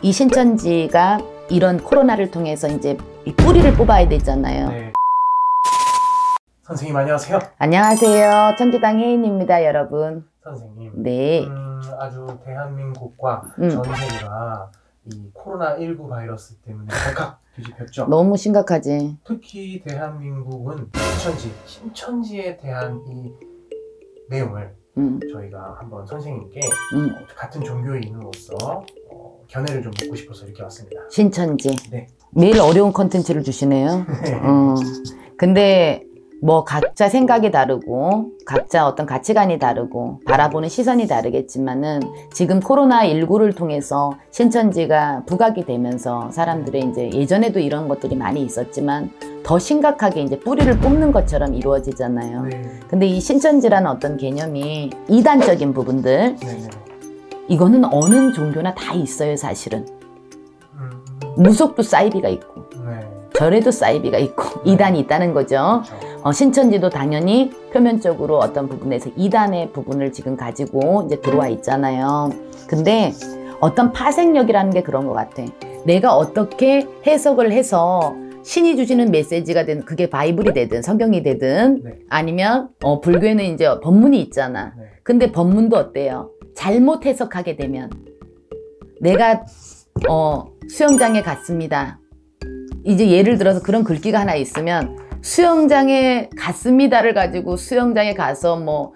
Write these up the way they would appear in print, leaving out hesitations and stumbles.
이 신천지가 이런 코로나를 통해서 이제 이 뿌리를 뽑아야 되잖아요. 네. 선생님 안녕하세요. 안녕하세요. 천지당 혜인입니다, 여러분. 선생님. 네. 아주 대한민국과 전 세계가 이 코로나19 바이러스 때문에 발칵 뒤집혔죠. 너무 심각하지. 특히 대한민국은 신천지에 대한 이 내용을 저희가 한번 선생님께 같은 종교인으로서 견해를 좀 묻고 싶어서 이렇게 왔습니다. 신천지. 네. 매일 어려운 컨텐츠를 주시네요. 네. 근데 뭐 각자 생각이 다르고 각자 어떤 가치관이 다르고 바라보는 시선이 다르겠지만은 지금 코로나19를 통해서 신천지가 부각이 되면서 사람들의 이제 예전에도 이런 것들이 많이 있었지만 더 심각하게 이제 뿌리를 뽑는 것처럼 이루어지잖아요. 네. 근데 이 신천지라는 어떤 개념이 이단적인 부분들, 네. 이거는 어느 종교나 다 있어요, 사실은. 무속도 사이비가 있고 네. 절에도 사이비가 있고 이단이 있다는 거죠. 그렇죠. 신천지도 당연히 표면적으로 어떤 부분에서 이단의 부분을 지금 가지고 이제 들어와 있잖아요. 근데 어떤 파생력이라는 게 그런 것 같아. 내가 어떻게 해석을 해서 신이 주시는 메시지가 되든 그게 바이블이 되든 성경이 되든 네. 아니면 불교에는 이제 법문이 있잖아. 네. 근데 법문도 어때요? 잘못 해석하게 되면 내가 수영장에 갔습니다. 이제 예를 들어서 그런 글귀가 하나 있으면 수영장에 갔습니다를 가지고 수영장에 가서 뭐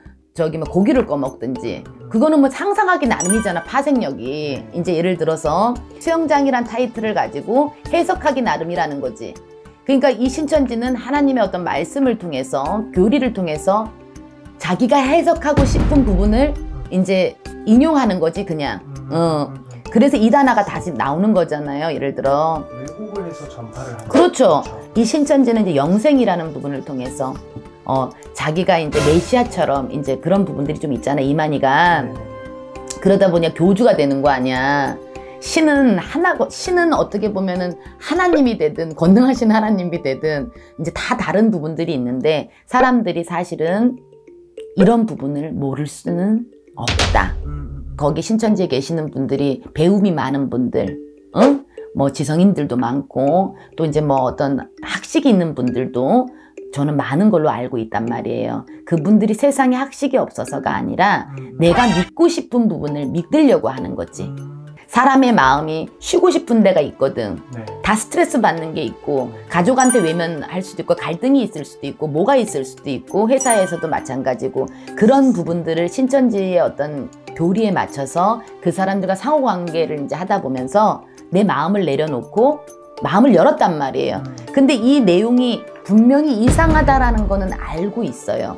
고기를 꺼먹든지 그거는 뭐 상상하기 나름이잖아, 파생력이. 이제 예를 들어서 수영장이란 타이틀을 가지고 해석하기 나름이라는 거지. 그러니까 이 신천지는 하나님의 어떤 말씀을 통해서 교리를 통해서 자기가 해석하고 싶은 부분을 이제 인용하는 거지, 그냥. 그래서 이 단어가 다시 나오는 거잖아요. 예를 들어 왜곡을 해서 전파를 하는 그렇죠. 거죠. 이 신천지는 이제 영생이라는 부분을 통해서 자기가 이제 메시아처럼 이제 그런 부분들이 좀 있잖아요, 이만희가. 네. 그러다 보니 교주가 되는 거 아니야. 신은 하나고, 신은 어떻게 보면은 하나님이 되든 권능하신 하나님이 되든 이제 다 다른 부분들이 있는데 사람들이 사실은 이런 부분을 모를 수는 없다. 거기 신천지에 계시는 분들이 배움이 많은 분들, 뭐 지성인들도 많고 또 이제 뭐 어떤 학식이 있는 분들도 저는 많은 걸로 알고 있단 말이에요. 그분들이 세상에 학식이 없어서가 아니라 내가 믿고 싶은 부분을 믿으려고 하는 거지. 사람의 마음이 쉬고 싶은 데가 있거든. 네. 다 스트레스 받는 게 있고 가족한테 외면할 수도 있고 갈등이 있을 수도 있고 뭐가 있을 수도 있고 회사에서도 마찬가지고 그런 부분들을 신천지의 어떤 교리에 맞춰서 그 사람들과 상호관계를 이제 하다 보면서 내 마음을 내려놓고 마음을 열었단 말이에요. 근데 이 내용이 분명히 이상하다라는 거는 알고 있어요.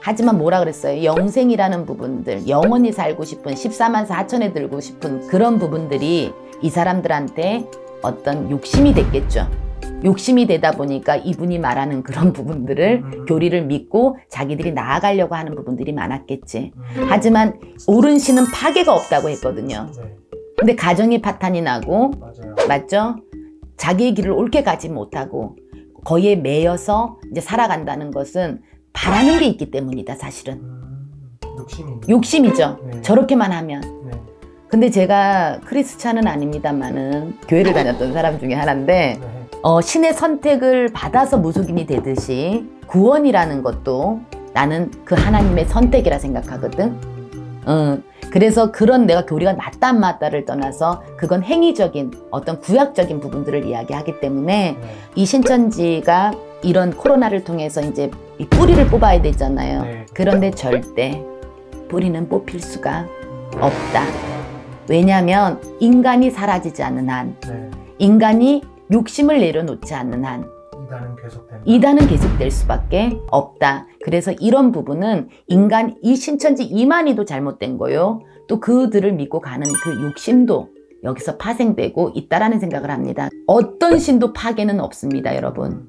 하지만 뭐라 그랬어요? 영생이라는 부분들, 영원히 살고 싶은 14만 4천에 들고 싶은 그런 부분들이 이 사람들한테 어떤 욕심이 됐겠죠. 욕심이 되다 보니까 이분이 말하는 그런 부분들을 교리를 믿고 자기들이 나아가려고 하는 부분들이 많았겠지. 하지만 옳은 신은 파괴가 없다고 했거든요. 네. 근데 가정이 파탄이 나고 맞아요. 맞죠? 자기의 길을 옳게 가지 못하고 거기에 매여서 이제 살아간다는 것은 바라는 게 있기 때문이다, 사실은. 욕심이죠. 네. 저렇게만 하면. 네. 근데 제가 크리스찬은 아닙니다만은 교회를 다녔던 사람 중에 하나인데 네. 신의 선택을 받아서 무속인이 되듯이 구원이라는 것도 나는 그 하나님의 선택이라 생각하거든. 그래서 그런 내가 교리가 맞다 안 맞다를 떠나서 그건 행위적인 어떤 구약적인 부분들을 이야기하기 때문에 네. 이 신천지가 이런 코로나를 통해서 이제 이 뿌리를 뽑아야 되잖아요. 네. 그런데 절대 뿌리는 뽑힐 수가 없다. 왜냐하면 인간이 사라지지 않는 한, 네. 인간이 욕심을 내려놓지 않는 한 이단은 계속된다. 이단은 계속될 수밖에 없다. 그래서 이런 부분은 이 신천지 이만희도 잘못된 거요. 또 그들을 믿고 가는 그 욕심도 여기서 파생되고 있다라는 생각을 합니다. 어떤 신도 파괴는 없습니다, 여러분.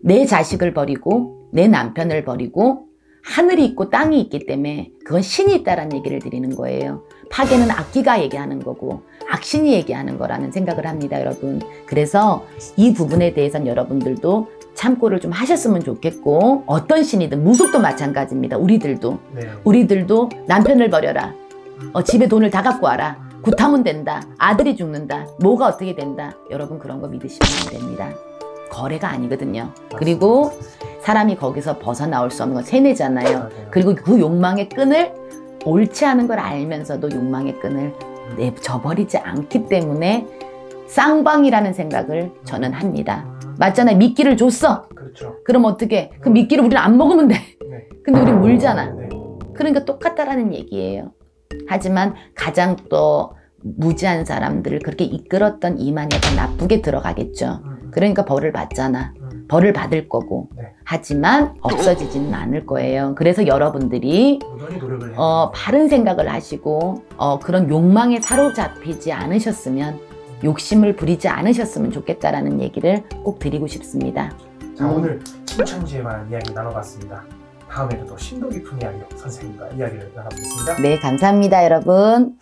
내 자식을 버리고 내 남편을 버리고 하늘이 있고 땅이 있기 때문에 그건 신이 있다라는 얘기를 드리는 거예요. 파괴는 악기가 얘기하는 거고 악신이 얘기하는 거라는 생각을 합니다, 여러분. 그래서 이 부분에 대해서는 여러분들도 참고를 좀 하셨으면 좋겠고 어떤 신이든 무속도 마찬가지입니다. 우리들도 남편을 버려라. 집에 돈을 다 갖고 와라. 굿하면 된다. 아들이 죽는다. 뭐가 어떻게 된다. 여러분 그런 거 믿으시면 안 됩니다. 거래가 아니거든요. 그리고 사람이 거기서 벗어나올 수 없는 건 세뇌잖아요. 맞아요. 그리고 그 욕망의 끈을 옳지 않은 걸 알면서도 욕망의 끈을 저버리지 않기 때문에 쌍방이라는 생각을 저는 합니다. 맞잖아요. 미끼를 줬어. 그렇죠. 그럼 어떻게? 그 미끼를 우리는 안 먹으면 돼. 네. 근데 우린 물잖아. 네. 그러니까 똑같다라는 얘기예요. 하지만 가장 또 무지한 사람들을 그렇게 이끌었던 이만희가 더 나쁘게 들어가겠죠. 그러니까 벌을 받잖아. 벌을 받을 거고. 네. 하지만 없어지지는 않을 거예요. 그래서 여러분들이 꾸준히 노력을 해요. 바른 생각을 하시고 그런 욕망에 사로잡히지 않으셨으면, 욕심을 부리지 않으셨으면 좋겠다라는 얘기를 꼭 드리고 싶습니다. 자, 오늘 신천지에 관한 이야기 나눠봤습니다. 다음에도 또 심도 깊은 이야기로 선생님과 이야기를 나눠보겠습니다. 네, 감사합니다, 여러분.